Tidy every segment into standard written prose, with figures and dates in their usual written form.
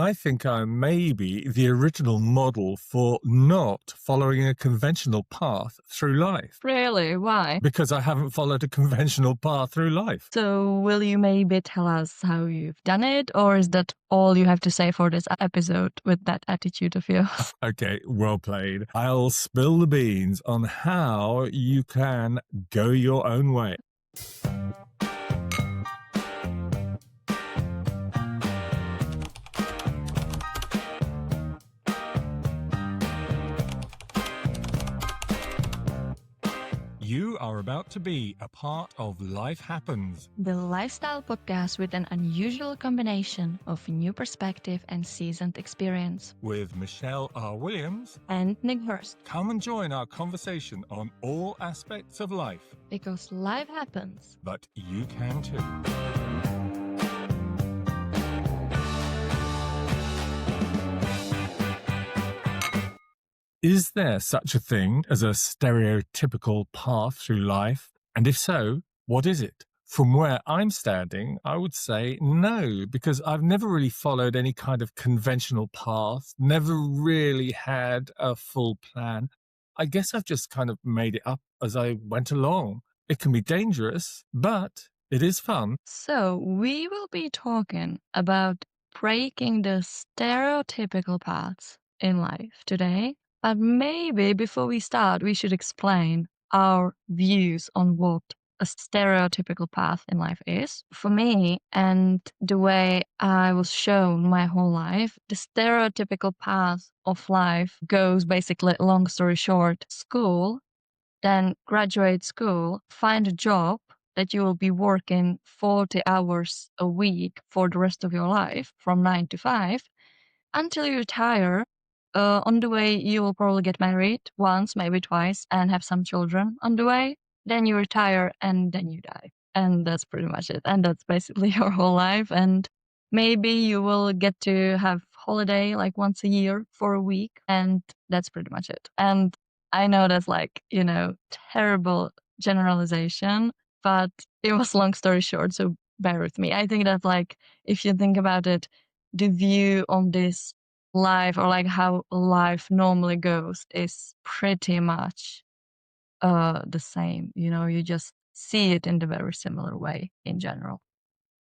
I think I'm maybe the original model for not following a conventional path through life Really? Why? because I haven't followed a conventional path through life. So, will you maybe tell us how you've done it, or is that all you have to say for this episode with that attitude of yours? Okay, well played. I'll spill the beans on how you can go your own way. You are about to be a part of Life Happens, The lifestyle podcast with an unusual combination of new perspective and seasoned experience. with Michelle R. Williams. And Nick Hurst, Come and join our conversation on all aspects of life, because life happens. but you can too. Is there such a thing as a stereotypical path through life? And if so, what is it? From where I'm standing, I would say no, because I've never really followed any kind of conventional path, never really had a full plan. I guess I've just kind of made it up as I went along. It can be dangerous, but it is fun. So, we will be talking about breaking the stereotypical paths in life today. But maybe before we start, we should explain our views on what a stereotypical path in life is. For me, and the way I was shown my whole life, the stereotypical path of life goes basically, long story short, school, then graduate school, find a job that you will be working 40 hours a week for the rest of your life from 9 to 5 until you retire. On the way, you will probably get married once, maybe twice, and have some children on the way. Then you retire and then you die. And that's pretty much it. And that's basically your whole life. And maybe you will get to have holiday like once a year for a week. And that's pretty much it. And I know that's like, terrible generalization, but it was long story short. So bear with me. I think that like, if you think about it, the view on this life or like how life normally goes is pretty much the same. You just see it in the very similar way in general.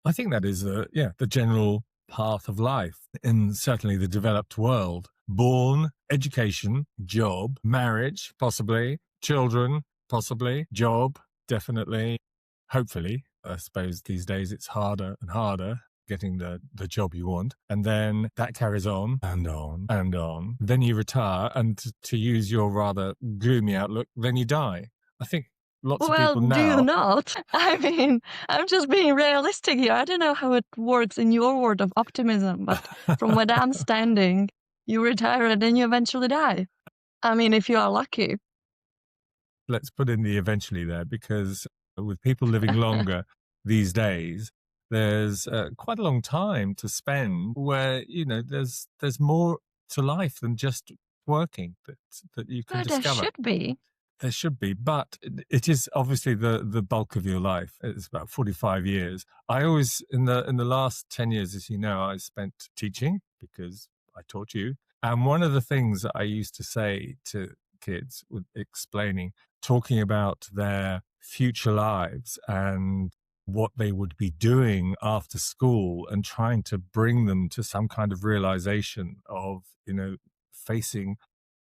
I think that is the general path of life in certainly the developed world. Born, education, job, marriage, possibly, children, possibly, job, definitely, hopefully. I suppose these days it's harder and harder getting the job you want. And then that carries on and on and on. Then you retire, and to use your rather gloomy outlook, then you die. I think lots of Well, people do you now... not? I mean, I'm just being realistic here. I don't know how it works in your world of optimism, but from where I'm standing, you retire and then you eventually die. I mean, if you are lucky. Let's put in the eventually there, because with people living longer these days, there's quite a long time to spend where, there's more to life than just working that you can But there discover. should be. There should be, but it is obviously the bulk of your life. It's about 45 years. I always, in the last 10 years, as you know, I spent teaching because I taught you. And one of the things that I used to say to kids with talking about their future lives and what they would be doing after school, and trying to bring them to some kind of realization of, facing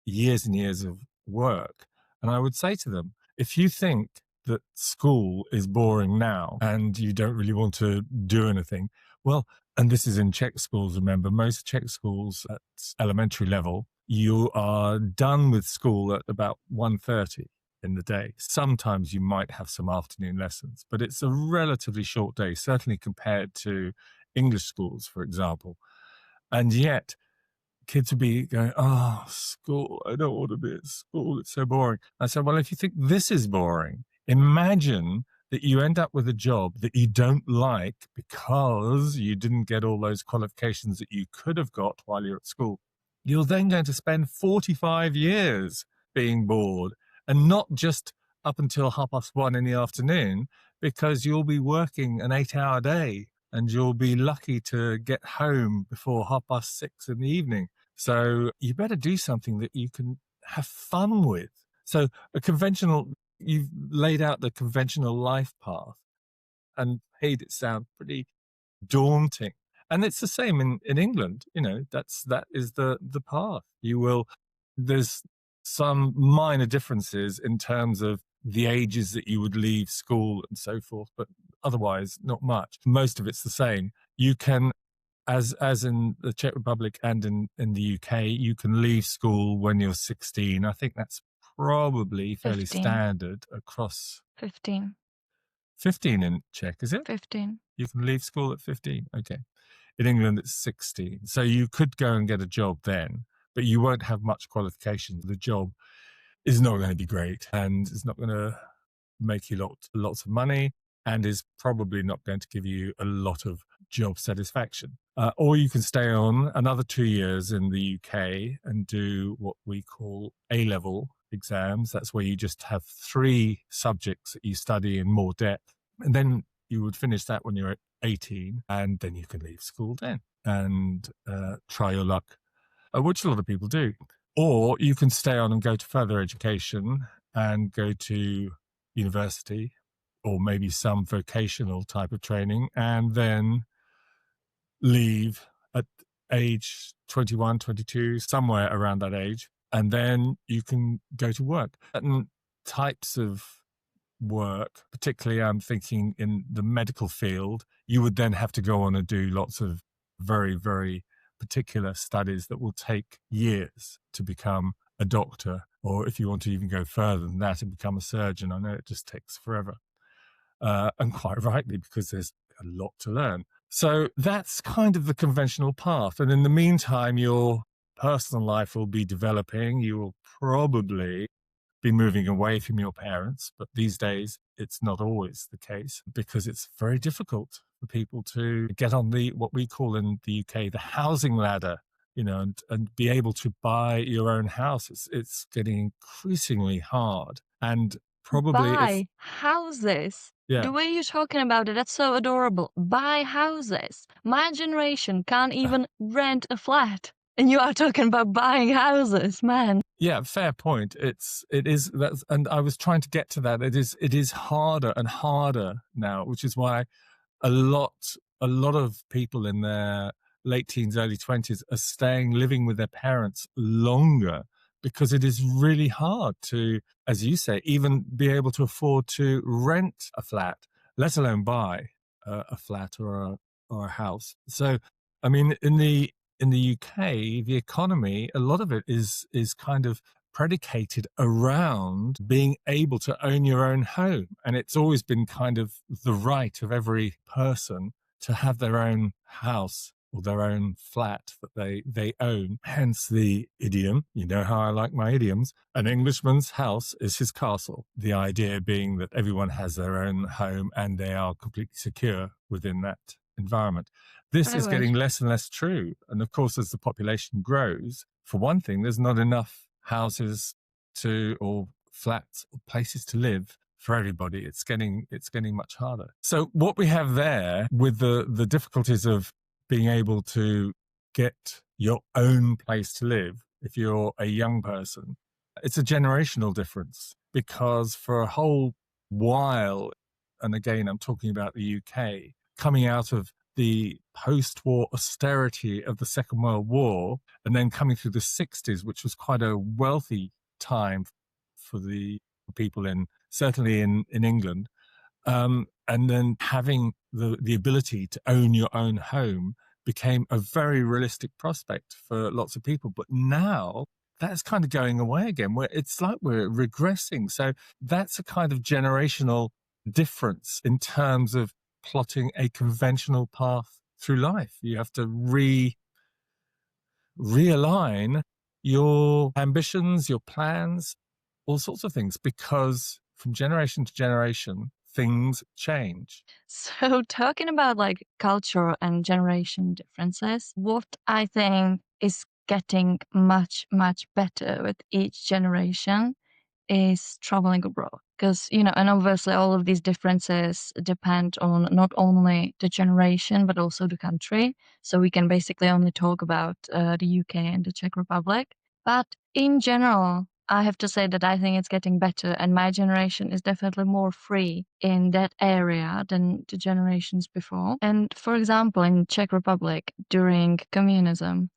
years and years of work. And I would say to them, if you think that school is boring now and you don't really want to do anything, well, and this is in Czech schools, remember, most Czech schools at elementary level, you are done with school at about 1:30 in the day. Sometimes you might have some afternoon lessons, but it's a relatively short day, certainly compared to English schools, for example. And yet kids would be going, oh, school, I don't want to be at school, it's so boring. I said, well, if you think this is boring, imagine that you end up with a job that you don't like because you didn't get all those qualifications that you could have got while you're at school. You're then going to spend 45 years being bored, and not just up until 1:30 in the afternoon, because you'll be working an 8-hour day and you'll be lucky to get home before 6:30 in the evening. So you better do something that you can have fun with. So you've laid out the conventional life path and made it sound pretty daunting. And it's the same in England. That is the path. There's some minor differences in terms of the ages that you would leave school and so forth, but otherwise not much. Most of it's the same. You can, as in the Czech Republic and in the UK, you can leave school when you're 16. I think that's probably fairly 15. standard across 15. 15 in Czech, is it? 15. You can leave school at 15. Okay. In England, it's 16. So you could go and get a job then, but you won't have much qualification. The job is not going to be great and it's not going to make you lots of money and is probably not going to give you a lot of job satisfaction. Or you can stay on another 2 years in the UK and do what we call A-level exams. That's where you just have 3 subjects that you study in more depth. And then you would finish that when you're 18, and then you can leave school then and try your luck, which a lot of people do. Or you can stay on and go to further education and go to university or maybe some vocational type of training and then leave at age 21, 22, somewhere around that age. And then you can go to work. Certain types of work, particularly I'm thinking in the medical field, you would then have to go on and do lots of very, very particular studies that will take years to become a doctor, or if you want to even go further than that and become a surgeon, I know it just takes forever. And quite rightly, because there's a lot to learn. So that's kind of the conventional path. And in the meantime, your personal life will be developing. You will probably be moving away from your parents, but these days it's not always the case because it's very difficult for people to get on what we call in the UK the housing ladder, and be able to buy your own house. It's getting increasingly hard, and probably if Buy houses. yeah. The way you're talking about it, that's so adorable. Buy houses. My generation can't even rent a flat. And you are talking about buying houses, man. Yeah, fair point. And I was trying to get to that. It is harder and harder now, which is why a lot of people in their late teens, early 20s are living with their parents longer because it is really hard to, as you say, even be able to afford to rent a flat, let alone buy a flat or a house. So, I mean, in the UK, the economy, a lot of it is kind of predicated around being able to own your own home. And it's always been kind of the right of every person to have their own house or their own flat that they own. Hence the idiom, you know how I like my idioms, an Englishman's house is his castle. The idea being that everyone has their own home and they are completely secure within that environment. This I is getting wish. less and less true. And of course, as the population grows, for one thing, there's not enough houses or flats or places to live for everybody. It's getting much harder. So what we have there with the difficulties of being able to get your own place to live, if you're a young person, it's a generational difference because for a whole while, and again, I'm talking about the UK, coming out of the post-war austerity of the Second World War, and then coming through the 60s, which was quite a wealthy time for the people certainly in England, and then having the ability to own your own home became a very realistic prospect for lots of people. But now that's kind of going away again, where it's like we're regressing. So that's a kind of generational difference in terms of plotting a conventional path through life. You have to realign your ambitions, your plans, all sorts of things, because from generation to generation, things change. So, talking about like cultural and generation differences, what I think is getting much, much better with each generation is traveling abroad. Because, and obviously all of these differences depend on not only the generation, but also the country. So we can basically only talk about the UK and the Czech Republic. But in general, I have to say that I think it's getting better, and my generation is definitely more free in that area than the generations before. And for example, in Czech Republic during communism,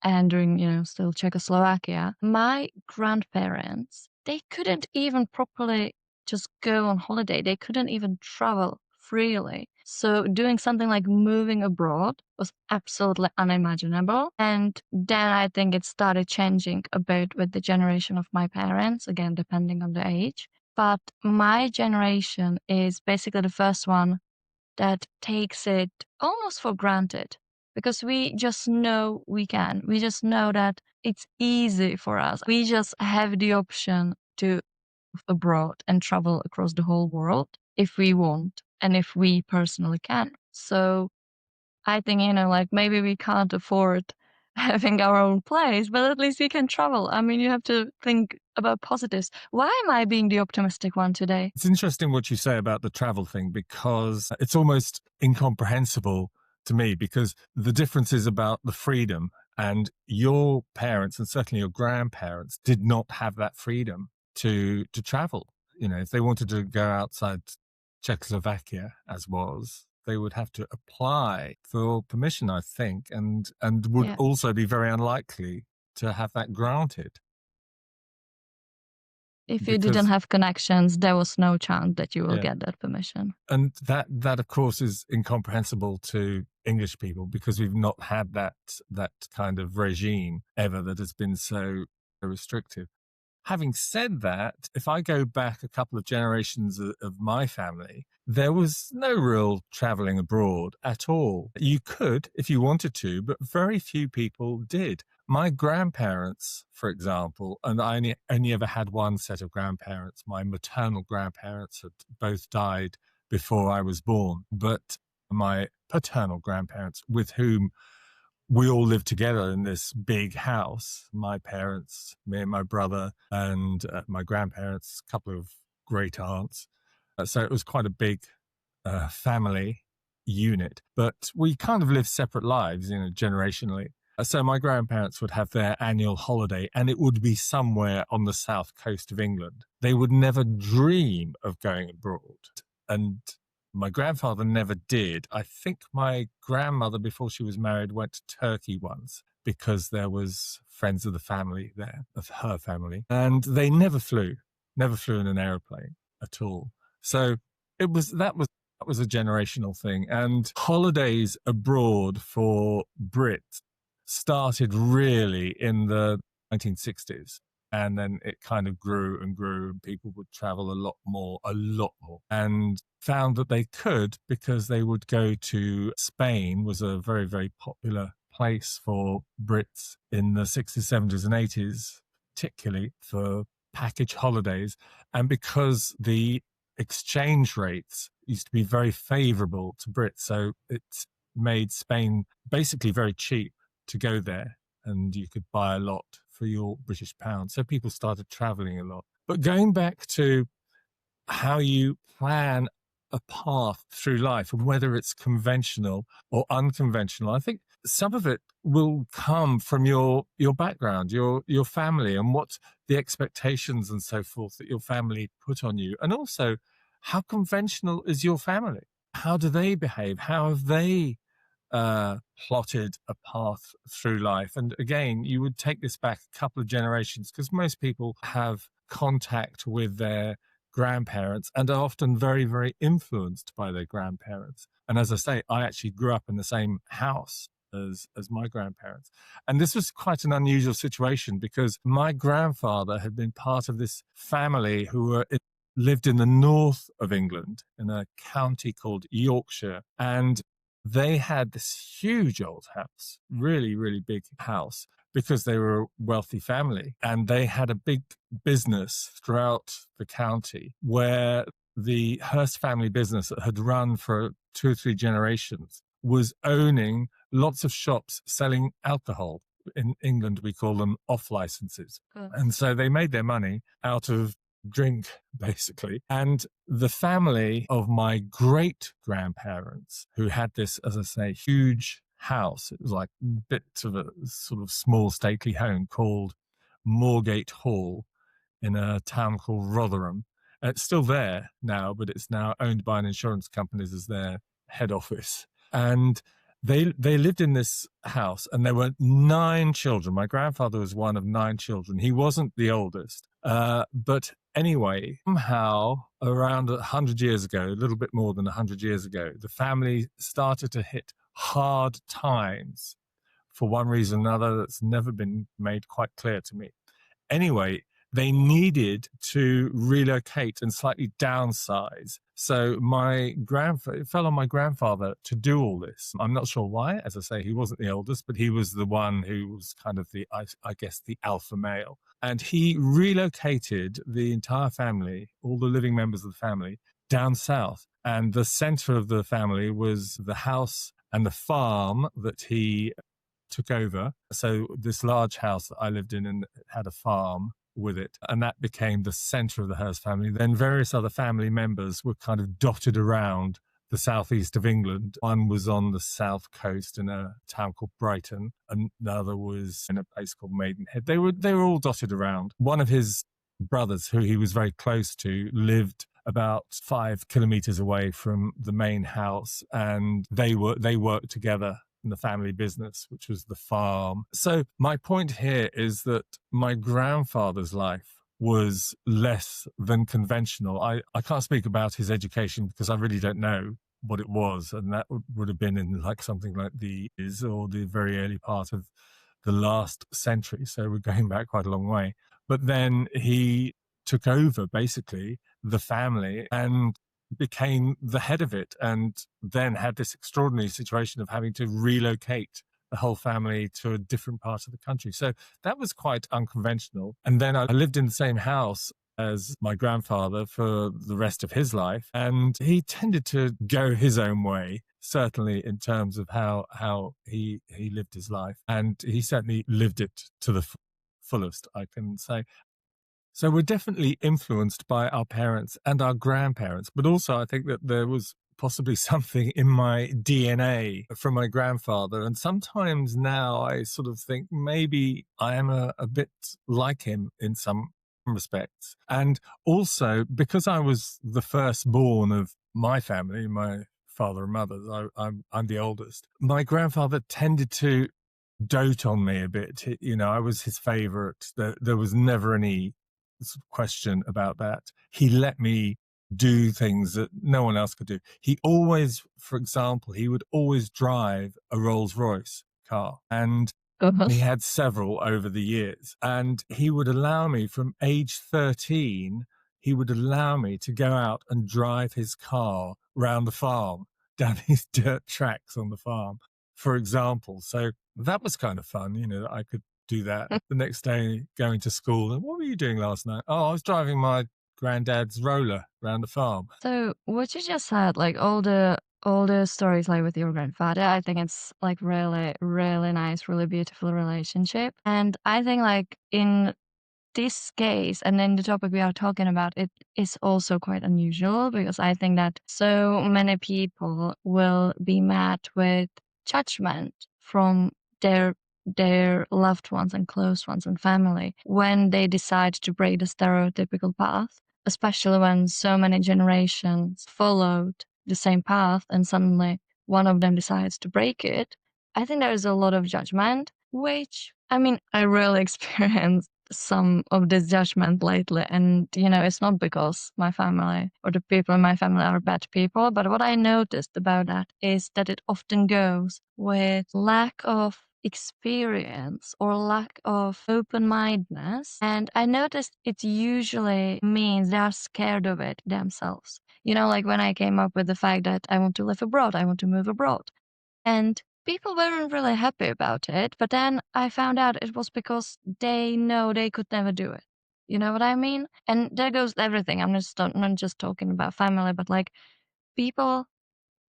and during, still Czechoslovakia, my grandparents, they couldn't even properly just go on holiday. They couldn't even travel freely. So doing something like moving abroad was absolutely unimaginable. And then I think it started changing a bit with the generation of my parents, again, depending on the age. But my generation is basically the first one that takes it almost for granted because we just know we can. We just know that it's easy for us. We just have the option to move abroad and travel across the whole world if we want and if we personally can. So I think, like maybe we can't afford having our own place, but at least we can travel. I mean, you have to think about positives. Why am I being the optimistic one today? It's interesting what you say about the travel thing, because it's almost incomprehensible to me, because the difference is about the freedom, and your parents and certainly your grandparents did not have that freedom to travel. If they wanted to go outside Czechoslovakia, as was, they would have to apply for permission, I think, and would Yeah. also be very unlikely to have that granted. If you didn't Because have connections, there was no chance that you will yeah, get that permission. and that of course is incomprehensible to English people, because we've not had that kind of regime ever that has been so restrictive. Having said that, if I go back a couple of generations of my family, there was no real traveling abroad at all. You could if you wanted to, but very few people did. My grandparents, for example, and I only ever had one set of grandparents. My maternal grandparents had both died before I was born, but my paternal grandparents, with whom we all lived together in this big house, my parents, me and my brother, and my grandparents, a couple of great aunts. So it was quite a big family unit, but we kind of lived separate lives, generationally. So my grandparents would have their annual holiday, and it would be somewhere on the south coast of England. They would never dream of going abroad. And my grandfather never did. I think my grandmother, before she was married, went to Turkey once because there was friends of the family there, of her family, and they never flew in an aeroplane at all. So that was a generational thing. And holidays abroad for Brits started really in the 1960s. And then it kind of grew and grew, and people would travel a lot more, and found that they could, because they would go to Spain, was a very, very popular place for Brits in the 60s, 70s, and 80s, particularly for package holidays. And because the exchange rates used to be very favorable to Brits, so it made Spain basically very cheap to go there, and you could buy a lot for your British pound. So people started traveling a lot. But going back to how you plan a path through life, and whether it's conventional or unconventional, I think some of it will come from your background, your family, and what the expectations and so forth that your family put on you. And also, how conventional is your family? How do they behave? How have they plotted a path through life? And again, you would take this back a couple of generations, because most people have contact with their grandparents and are often very, very influenced by their grandparents. And as I say, I actually grew up in the same house as my grandparents. And this was quite an unusual situation, because my grandfather had been part of this family who lived in the north of England in a county called Yorkshire. And they had this huge old house, really, really big house, because they were a wealthy family. And they had a big business throughout the county, where the Hearst family business that had run for 2 or 3 generations was owning lots of shops selling alcohol. In England, we call them off licenses. Good. And so they made their money out of drink, basically. And the family of my great grandparents, who had this, as I say, huge house, it was like a bit of a sort of small stately home called Moorgate Hall in a town called Rotherham. It's still there now, but it's now owned by an insurance company as their head office. And they lived in this house, and there were 9 children. My grandfather was one of 9 children. He wasn't the oldest, but anyway, somehow around 100 years ago, a little bit more than 100 years ago, the family started to hit hard times for one reason or another that's never been made quite clear to me. Anyway, they needed to relocate and slightly downsize. So it fell on my grandfather to do all this. I'm not sure why. As I say, he wasn't the oldest, but he was the one who was kind of I guess, the alpha male. And he relocated the entire family, all the living members of the family, down south. And the center of the family was the house and the farm that he took over. So this large house that I lived in and had a farm with it, and that became the center of the Hearst family. Then various other family members were kind of dotted around the southeast of England. One was on the south coast in a town called Brighton, and another was in a place called Maidenhead. They were all dotted around. One of his brothers, who he was very close to, lived about 5 kilometers away from the main house, and they worked together in the family business, which was the farm. So my point here is that my grandfather's life was less than conventional. I can't speak about his education because I really don't know what it was, and that would have been in like something like the very early part of the last century. So we're going back quite a long way. But then he took over basically the family and became the head of it, and then had this extraordinary situation of having to relocate the whole family to a different part of the country. So that was quite unconventional. And then I lived in the same house as my grandfather for the rest of his life, and he tended to go his own way, certainly in terms of how he lived his life, and he certainly lived it to the fullest, I can say. So we're definitely influenced by our parents and our grandparents, but also I think that there was possibly something in my DNA from my grandfather. And sometimes now I sort of think maybe I am a bit like him in some respects. And also because I was the firstborn of my family, my father and mother, I'm the oldest. My grandfather tended to dote on me a bit. I was his favorite. There was never any question about that. He let me do things that no one else could do. He always, for example, he would always drive a Rolls Royce car, and he had several over the years. And he would allow me from age 13, he would allow me to go out and drive his car round the farm, down these dirt tracks on the farm, for example. So that was kind of fun, that I could do that. The next day going to school, and what were you doing last night? Oh, I was driving my granddad's roller around the farm. So what you just said, like all the stories like with your grandfather, I think it's like really, really nice, really beautiful relationship. And I think like in this case, and then the topic we are talking about, it is also quite unusual because I think that so many people will be met with judgment from their loved ones and close ones and family when they decide to break the stereotypical path, especially when so many generations followed the same path and suddenly one of them decides to break it. I think there is a lot of judgment, which I mean, I really experienced some of this judgment lately. And, it's not because my family or the people in my family are bad people. But what I noticed about that is that it often goes with lack of experience or lack of open-mindedness. And I noticed it usually means they are scared of it themselves. Like when I came up with the fact that I want to live abroad, I want to move abroad. And people weren't really happy about it, but then I found out it was because they know they could never do it. You know what I mean? And there goes everything. I'm not just talking about family, but like people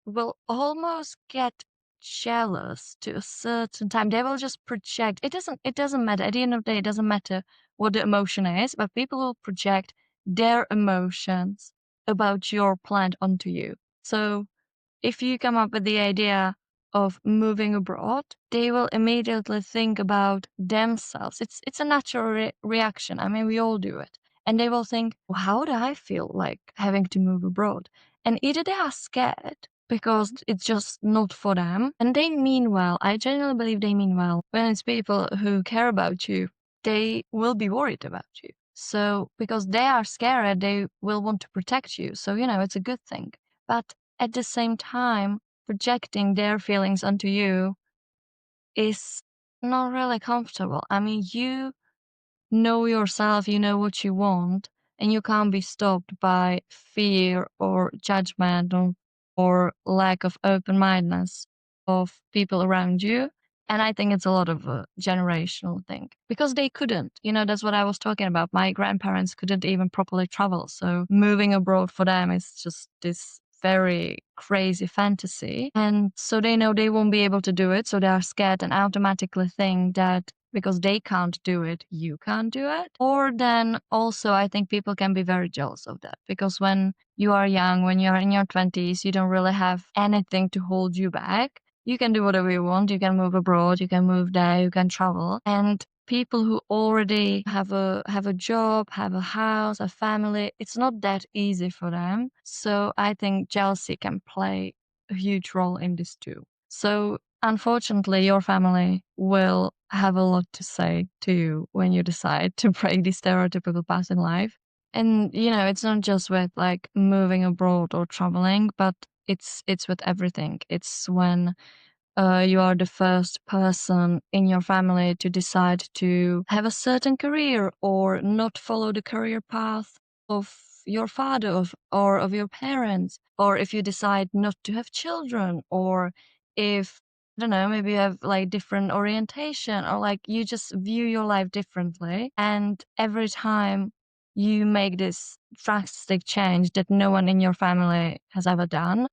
will almost get jealous to a certain time. They will just project. It doesn't matter. At the end of the day, it doesn't matter what the emotion is, but people will project their emotions about your plan onto you. So if you come up with the idea of moving abroad, they will immediately think about themselves. It's a natural reaction. I mean, we all do it. And they will think, well, how would I feel like having to move abroad? And either they are scared because it's just not for them, and they mean well. I genuinely believe they mean well. When it's people who care about you, they will be worried about you. So because they are scared, they will want to protect you. So, it's a good thing. But at the same time, projecting their feelings onto you is not really comfortable. I mean, you know yourself, you know what you want, and you can't be stopped by fear or judgment or lack of open mindedness of people around you. And I think it's a lot of a generational thing because they couldn't. That's what I was talking about. My grandparents couldn't even properly travel. So moving abroad for them is just this very crazy fantasy. And so they know they won't be able to do it. So they are scared and automatically think that because they can't do it, you can't do it. Or then also, I think people can be very jealous of that because when you are young, when you're in your 20s, you don't really have anything to hold you back. You can do whatever you want. You can move abroad, you can move there, you can travel. And people who already have a job, have a house, a family, it's not that easy for them. So I think jealousy can play a huge role in this too. So unfortunately, your family will have a lot to say to you when you decide to break the stereotypical path in life. And it's not just with like moving abroad or traveling, but it's with everything. It's when you are the first person in your family to decide to have a certain career or not follow the career path of your father or of your parents, or if you decide not to have children, or if, I don't know, maybe you have like different orientation or like you just view your life differently. And every time you make this drastic change that no one in your family has ever done,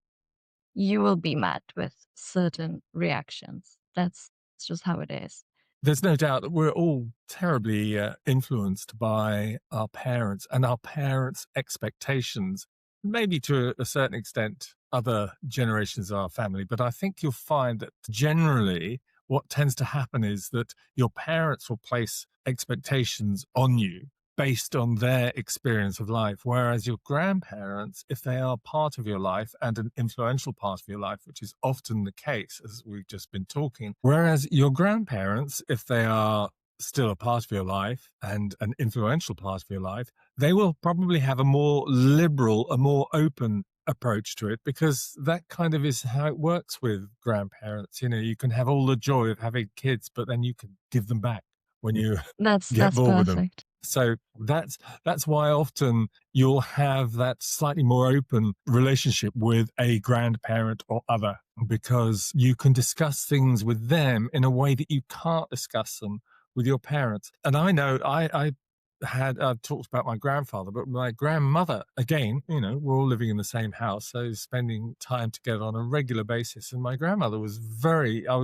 you will be met with certain reactions. That's just how it is. There's no doubt that we're all terribly influenced by our parents and our parents' expectations, maybe to a certain extent, other generations of our family. But I think you'll find that generally what tends to happen is that your parents will place expectations on you based on their experience of life. Whereas your grandparents, if they are part of your life and an influential part of your life, which is often the case, as we've just been talking, whereas your grandparents, if they are still a part of your life and an influential part of your life, they will probably have a more liberal, a more open approach to it, because that kind of is how it works with grandparents. You can have all the joy of having kids, but then you can give them back when you get That's bored with them. perfect. So that's why often you'll have that slightly more open relationship with a grandparent or other, because you can discuss things with them in a way that you can't discuss them with your parents. And I know I've talked about my grandfather, but my grandmother, again, we're all living in the same house, so spending time together on a regular basis. And my grandmother I was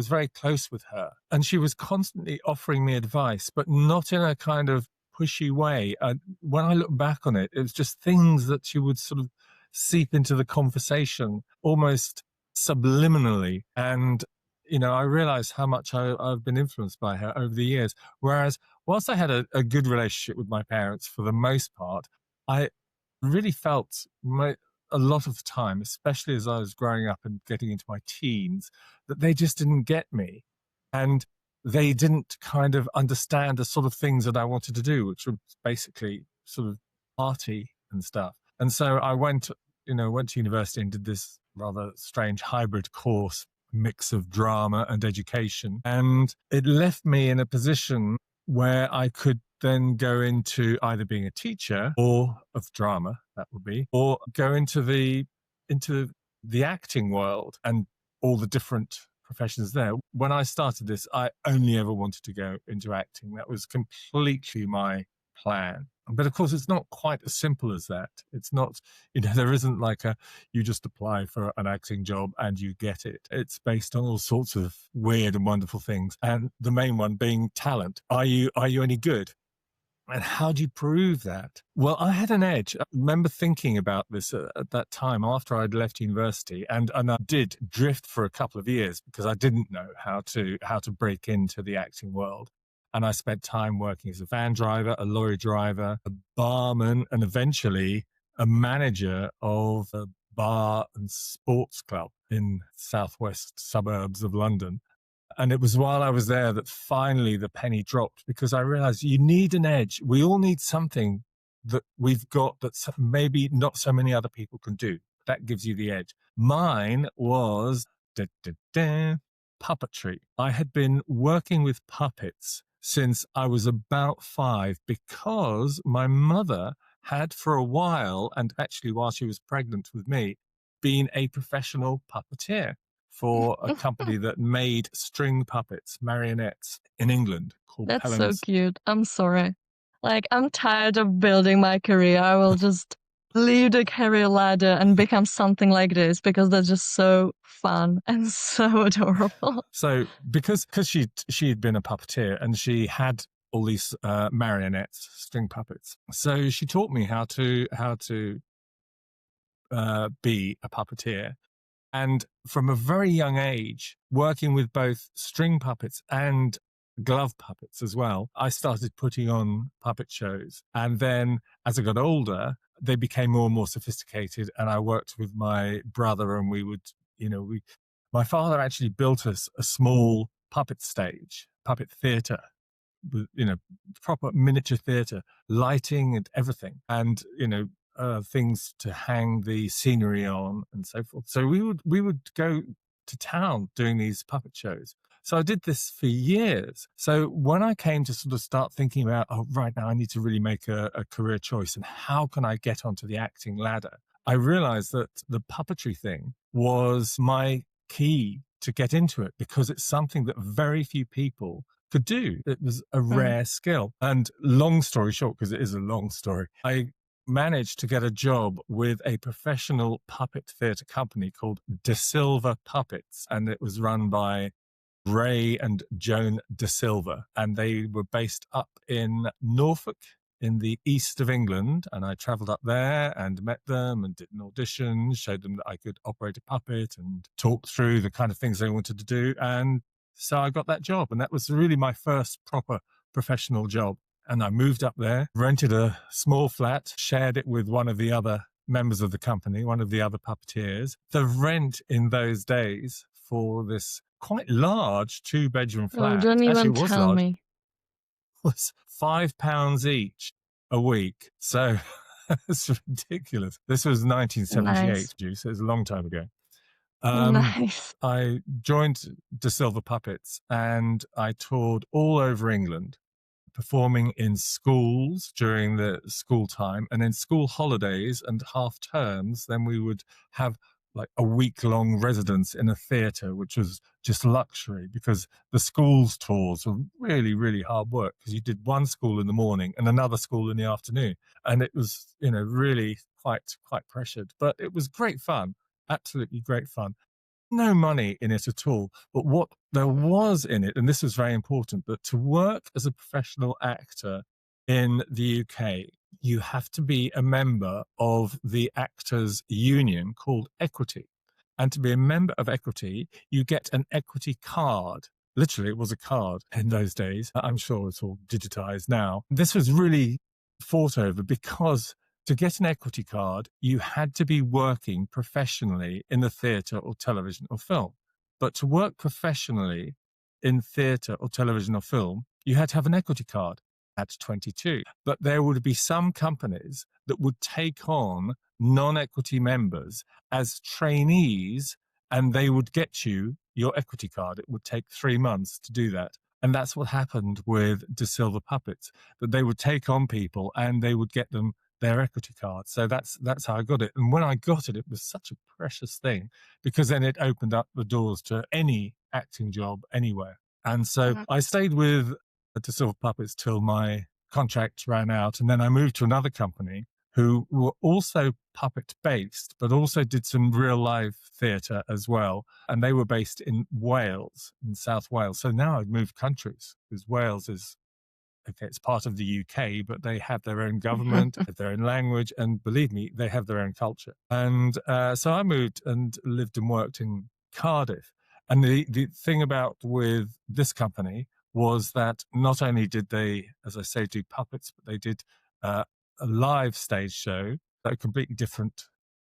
very close with her, and she was constantly offering me advice, but not in a kind of pushy way. When I look back on it, it was just things that she would sort of seep into the conversation almost subliminally. And, I realized how much I've been influenced by her over the years. Whereas whilst I had a good relationship with my parents for the most part, I really felt a lot of the time, especially as I was growing up and getting into my teens, that they just didn't get me. And they didn't kind of understand the sort of things that I wanted to do, which were basically sort of party and stuff. And so I went to university and did this rather strange hybrid course, mix of drama and education. And it left me in a position where I could then go into either being a teacher or of drama, that would be, or go into the acting world and all the different professions there. When I started this, I only ever wanted to go into acting. That was completely my plan. But of course, it's not quite as simple as that. It's not, there isn't like you just apply for an acting job and you get it. It's based on all sorts of weird and wonderful things. And the main one being talent. Are you any good? And how do you prove that? Well, I had an edge. I remember thinking about this at that time after I'd left university, and I did drift for a couple of years because I didn't know how to break into the acting world. And I spent time working as a van driver, a lorry driver, a barman, and eventually a manager of a bar and sports club in southwest suburbs of London. And it was while I was there that finally the penny dropped, because I realized you need an edge. We all need something that we've got that maybe not so many other people can do. That gives you the edge. Mine was da, da, da, puppetry. I had been working with puppets since I was about 5 because my mother had for a while, and actually while she was pregnant with me, been a professional puppeteer for a company that made string puppets, marionettes in England called That's so Pelham's. cute. I'm sorry. Like, I'm tired of building my career. I will just leave the career ladder and become something like this because that's just so fun and so adorable. So because she had been a puppeteer and she had all these marionettes, string puppets, so she taught me how to be a puppeteer. And from a very young age, working with both string puppets and glove puppets as well, I started putting on puppet shows. And then as I got older, they became more and more sophisticated. And I worked with my brother, and we would, my father actually built us a small puppet stage, puppet theater with, proper miniature theater, lighting and everything. And, things to hang the scenery on and so forth. So we would go to town doing these puppet shows. So I did this for years. So when I came to sort of start thinking about, oh, right now I need to really make a career choice and how can I get onto the acting ladder, I realized that the puppetry thing was my key to get into it because it's something that very few people could do. It was a Mm. rare skill. And long story short, because it is a long story, I managed to get a job with a professional puppet theatre company called De Silva Puppets, and it was run by Ray and Joan De Silva, and they were based up in Norfolk in the east of England. And I travelled up there and met them and did an audition, showed them that I could operate a puppet and talk through the kind of things they wanted to do. And so I got that job, and that was really my first proper professional job. And I moved up there, rented a small flat, shared it with one of the other members of the company, one of the other puppeteers. The rent in those days for this quite large 2-bedroom Oh, flat, don't actually even it was tell large, me. was £5 each a week. So it's ridiculous. This was Nice. 1978, so it was a long time ago. Nice. I joined De Silva Puppets and I toured all over England, performing in schools during the school time, and in school holidays and half terms, then we would have like a week-long residence in a theatre, which was just luxury because the schools tours were really, really hard work because you did one school in the morning and another school in the afternoon. And it was, really quite pressured, but it was great fun, absolutely great fun. No money in it at all. But what there was in it, and this was very important, that to work as a professional actor in the UK, you have to be a member of the Actors Union called Equity. And to be a member of Equity, you get an Equity card. Literally, it was a card in those days. I'm sure it's all digitized now. This was really fought over because to get an Equity card, you had to be working professionally in the theatre or television or film. But to work professionally in theatre or television or film, you had to have an Equity card at 22. But there would be some companies that would take on non-equity members as trainees, and they would get you your Equity card. It would take 3 months to do that. And that's what happened with De Silva Puppets, that they would take on people and they would get them their Equity card. So that's how I got it. And when I got it, it was such a precious thing because then it opened up the doors to any acting job anywhere. And so Mhm. I stayed with De Silva Puppets till my contract ran out. And then I moved to another company who were also puppet based, but also did some real live theatre as well. And they were based in Wales, in South Wales. So now I've moved countries because Wales is okay, it's part of the UK, but they have their own government, have their own language, and believe me, they have their own culture. And so I moved and lived and worked in Cardiff. And the thing about with this company was that not only did they, as I say, do puppets, but they did uh, a live stage show, a completely different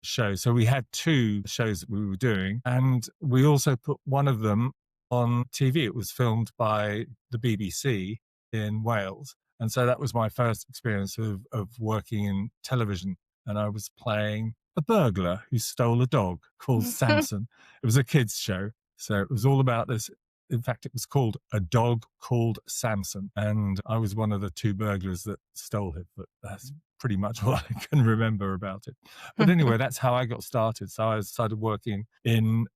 show. So we had two shows that we were doing, and we also put one of them on TV. It was filmed by the BBC in Wales. And so that was my first experience of working in television. And I was playing a burglar who stole a dog called Samson. It was a kids' show. So it was all about this. In fact, it was called A Dog Called Samson. And I was one of the two burglars that stole him. But that's pretty much all I can remember about it. But anyway, that's how I got started. So I started working in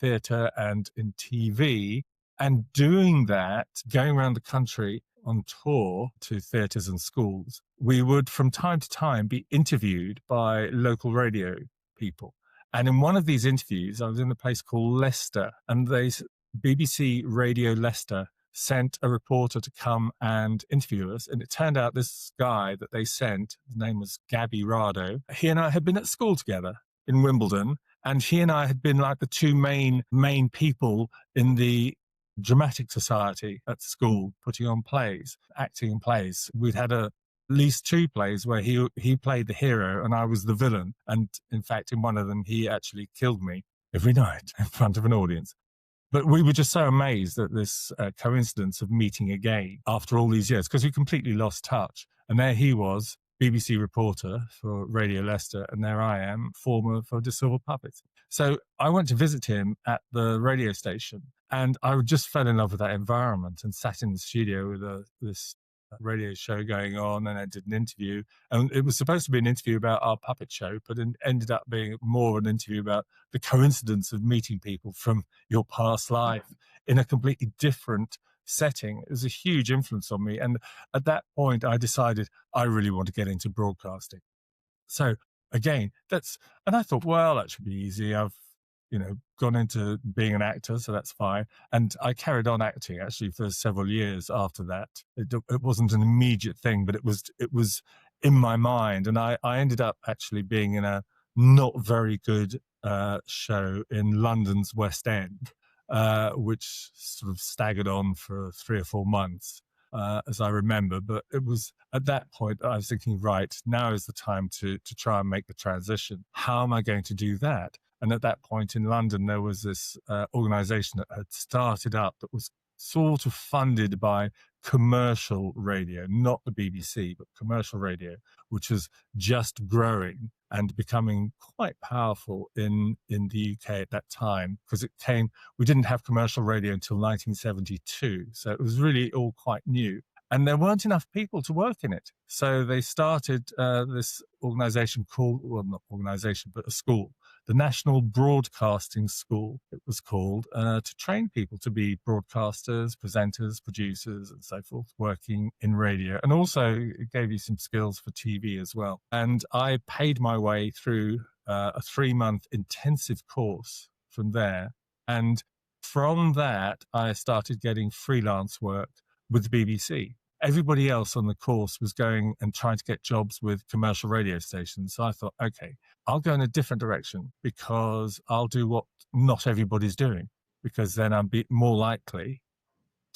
theatre and in TV, and doing that, going around the country on tour to theatres and schools. We would, from time to time, be interviewed by local radio people. And in one of these interviews, I was in a place called Leicester, and BBC Radio Leicester sent a reporter to come and interview us. And it turned out this guy that they sent, his name was Gabby Rado, he and I had been at school together in Wimbledon. And he and I had been like the two main people in the dramatic society at school, putting on plays, acting in plays. We'd had at least two plays where he played the hero and I was the villain. And in fact, in one of them, he actually killed me every night in front of an audience. But we were just so amazed at this coincidence of meeting again after all these years, because we completely lost touch. And there he was, BBC reporter for Radio Leicester, and there I am, former for De Silver Puppets. So I went to visit him at the radio station, and I just fell in love with that environment and sat in the studio with this radio show going on, and I did an interview. And it was supposed to be an interview about our puppet show, but it ended up being more an interview about the coincidence of meeting people from your past life in a completely different setting. It was a huge influence on me. And at that point, I decided I really want to get into broadcasting. So again, and I thought, well, that should be easy. I've, gone into being an actor, so that's fine. And I carried on acting actually for several years after that. It wasn't an immediate thing, but it was in my mind. And I ended up actually being in a not very good show in London's West End, which sort of staggered on for 3 or 4 months, as I remember. But it was at that point I was thinking, right, now is the time to try and make the transition. How am I going to do that? And at that point in London, there was this organization that had started up that was sort of funded by commercial radio, not the BBC, but commercial radio, which was just growing and becoming quite powerful in the UK at that time, because we didn't have commercial radio until 1972. So it was really all quite new. And there weren't enough people to work in it. So they started this organization called, well, not organization, but a school, the National Broadcasting School, it was called, to train people to be broadcasters, presenters, producers, and so forth, working in radio. And also it gave you some skills for TV as well. And I paid my way through a 3-month intensive course from there. And from that, I started getting freelance work with the BBC. Everybody else on the course was going and trying to get jobs with commercial radio stations. So I thought, okay, I'll go in a different direction, because I'll do what not everybody's doing, because then I'll be more likely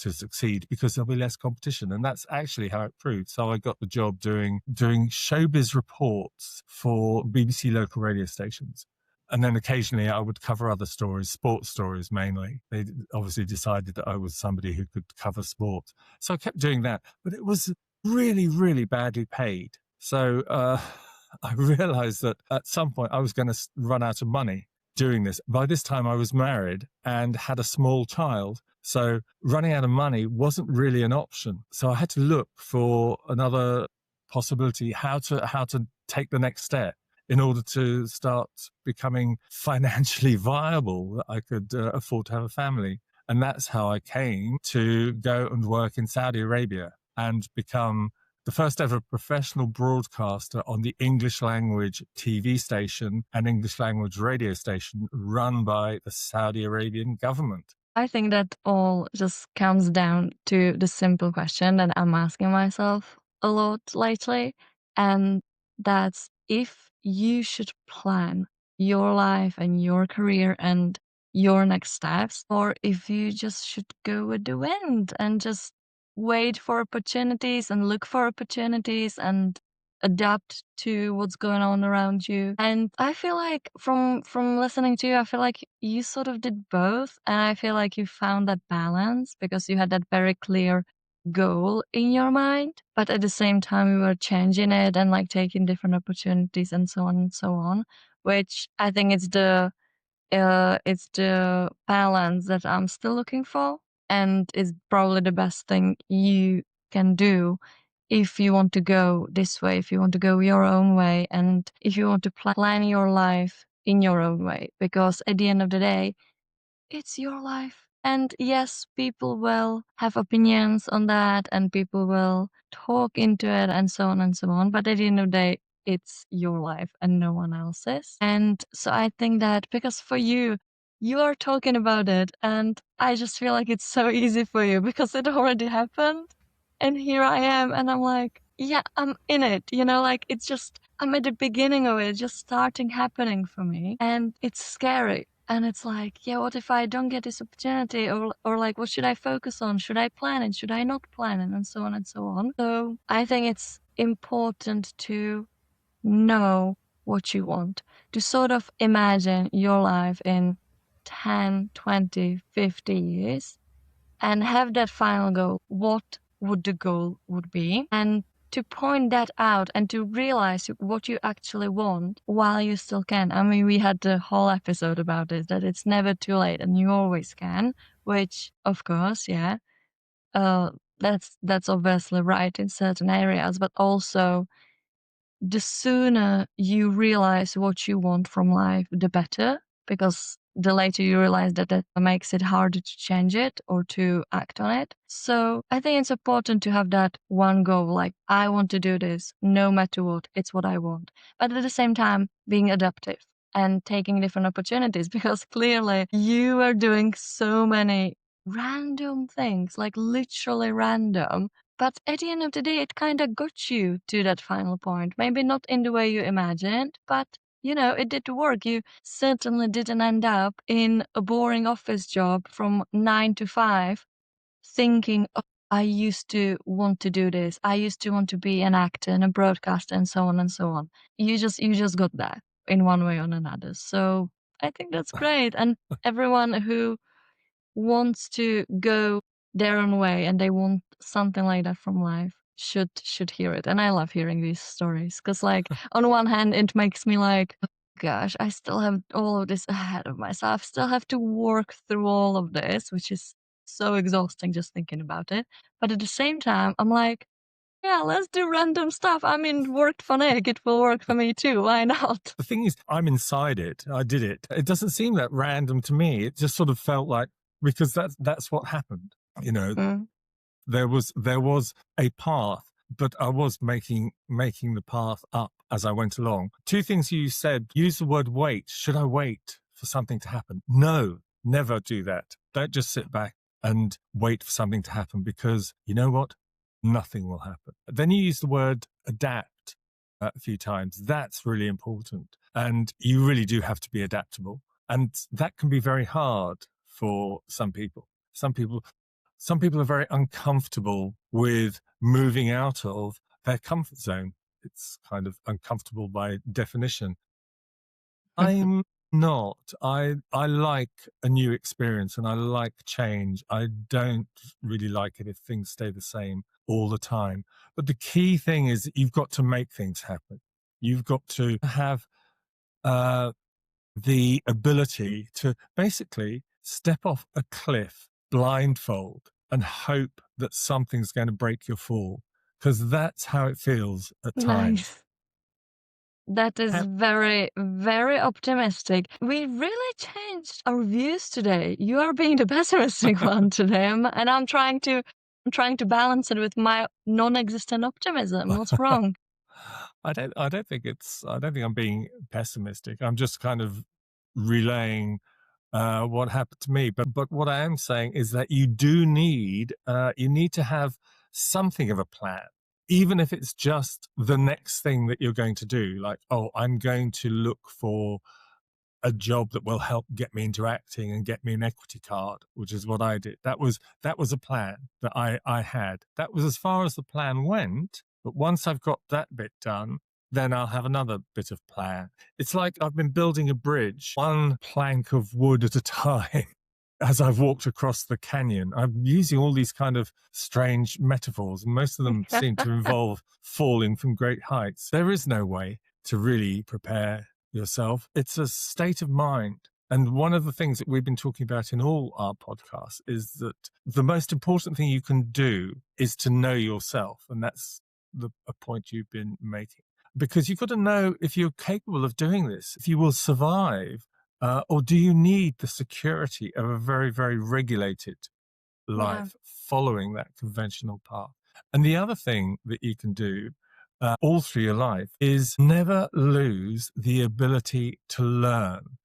to succeed, because there'll be less competition. And that's actually how it proved. So I got the job doing showbiz reports for BBC local radio stations. And then occasionally I would cover other stories, sports stories mainly. They obviously decided that I was somebody who could cover sport. So I kept doing that, but it was really, really badly paid. So I realized that at some point I was going to run out of money doing this. By this time I was married and had a small child. So running out of money wasn't really an option. So I had to look for another possibility, how to take the next step in order to start becoming financially viable, that I could afford to have a family. And that's how I came to go and work in Saudi Arabia and become the first ever professional broadcaster on the English language TV station and English language radio station run by the Saudi Arabian government. I think that all just comes down to the simple question that I'm asking myself a lot lately. And that's if you should plan your life and your career and your next steps, or if you just should go with the wind and just wait for opportunities and look for opportunities and adapt to what's going on around you. And I feel like from listening to you, I feel like you sort of did both, and I feel like you found that balance because you had that very clear goal in your mind, but at the same time you were changing it and like taking different opportunities and so on and so on, which I think it's the balance that I'm still looking for, and is probably the best thing you can do if you want to go this way, if you want to go your own way, and if you want to plan your life in your own way. Because at the end of the day, it's your life. And yes, people will have opinions on that and people will talk into it and so on and so on. But at the end of the day, it's your life and no one else's. And so I think that because for you, you are talking about it. And I just feel like it's so easy for you because it already happened. And here I am. And I'm like, yeah, I'm in it. Like it's just, I'm at the beginning of it, just starting happening for me. And it's scary. And it's like, yeah, what if I don't get this opportunity? Or like, what should I focus on? Should I plan it? Should I not plan it? And so on and so on. So I think it's important to know what you want, to sort of imagine your life in 10, 20, 50 years and have that final goal. What would the goal would be? And to point that out and to realize what you actually want while you still can. I mean, we had the whole episode about this, that it's never too late and you always can, which of course, yeah, uh, that's obviously right in certain areas, but also the sooner you realize what you want from life, the better, because the later you realize that that makes it harder to change it or to act on it. So I think it's important to have that one goal, like, I want to do this no matter what, it's what I want. But at the same time, being adaptive and taking different opportunities, because clearly you are doing so many random things, like literally random, but at the end of the day, it kind of got you to that final point. Maybe not in the way you imagined, but it did work. You certainly didn't end up in a boring office job from 9 to 5 thinking, oh, I used to want to do this. I used to want to be an actor and a broadcaster and so on and so on. You just got that in one way or another. So I think that's great. And everyone who wants to go their own way and they want something like that from life should hear it. And I love hearing these stories because, like, on one hand, it makes me like, "Oh, gosh, I still have all of this ahead of myself. Still have to work through all of this, which is so exhausting just thinking about it. But at the same time, I'm like, yeah, let's do random stuff. I mean, it worked for Nick. It will work for me too. Why not? The thing is, I'm inside it. I did it. It doesn't seem that random to me. It just sort of felt like, because that's what happened. You know, Mm, there was a path, but I was making the path up as I went along. Two things you said: use the word wait. Should I wait for something to happen? No, never do that. Don't just sit back and wait for something to happen, because you know what? Nothing will happen. Then you use the word adapt a few times. That's really important. And you really do have to be adaptable. And that can be very hard for some people. Some people are very uncomfortable with moving out of their comfort zone. It's kind of uncomfortable by definition. I'm not. I like a new experience and I like change. I don't really like it if things stay the same all the time. But the key thing is that you've got to make things happen. You've got to have uh, the ability to basically step off a cliff blindfold and hope that something's going to break your fall, because that's how it feels at times. nice. That is Have, very, very optimistic. We really changed our views today. You are being the pessimistic one today, and I'm trying to balance it with my non-existent optimism. What's wrong? I don't think I'm being pessimistic. I'm just kind of relaying what happened to me. But what I am saying is that you need to have something of a plan, even if it's just the next thing that you're going to do. Like, oh, I'm going to look for a job that will help get me into acting and get me an equity card, which is what I did. That was a plan that I had. That was as far as the plan went. But once I've got that bit done, then I'll have another bit of plan. It's like I've been building a bridge, one plank of wood at a time. As I've walked across the canyon, I'm using all these kind of strange metaphors, and most of them seem to involve falling from great heights. There is no way to really prepare yourself. It's a state of mind. And one of the things that we've been talking about in all our podcasts is that the most important thing you can do is to know yourself. And that's a point you've been making. Because you've got to know if you're capable of doing this, if you will survive, or do you need the security of a very, very regulated Yeah. life following that conventional path? And the other thing that you can do all through your life is never lose the ability to learn.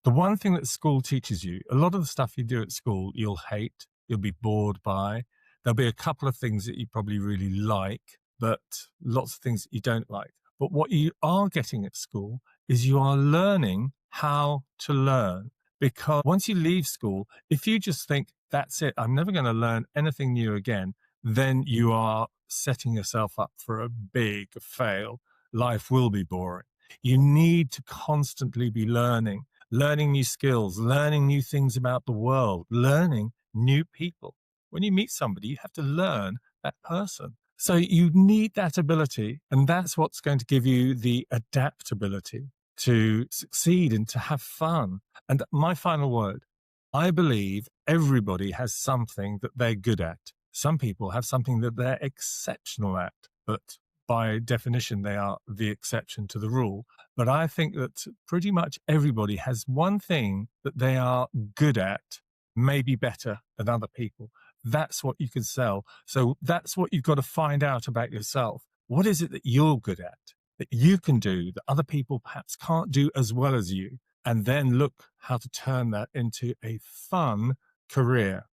The one thing that school teaches you, a lot of the stuff you do at school, you'll hate, you'll be bored by. There'll be a couple of things that you probably really like, but lots of things that you don't like. But what you are getting at school is you are learning how to learn. Because once you leave school, if you just think, that's it, I'm never going to learn anything new again, then you are setting yourself up for a big fail. Life will be boring. You need to constantly be learning new skills, learning new things about the world, learning new people. When you meet somebody, you have to learn that person. So you need that ability, and that's what's going to give you the adaptability to succeed and to have fun. And my final word, I believe everybody has something that they're good at. Some people have something that they're exceptional at, but by definition, they are the exception to the rule. But I think that pretty much everybody has one thing that they are good at, maybe better than other people. That's what you can sell. So that's what you've got to find out about yourself. What is it that you're good at, that you can do, that other people perhaps can't do as well as you? And then look how to turn that into a fun career.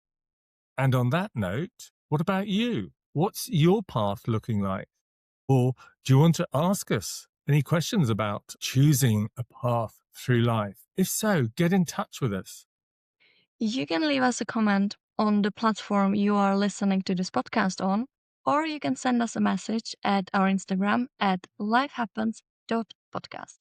And on that note, what about you? What's your path looking like? Or do you want to ask us any questions about choosing a path through life? If so, get in touch with us. You can leave us a comment on the platform you are listening to this podcast on, or you can send us a message at our Instagram at lifehappens.podcast.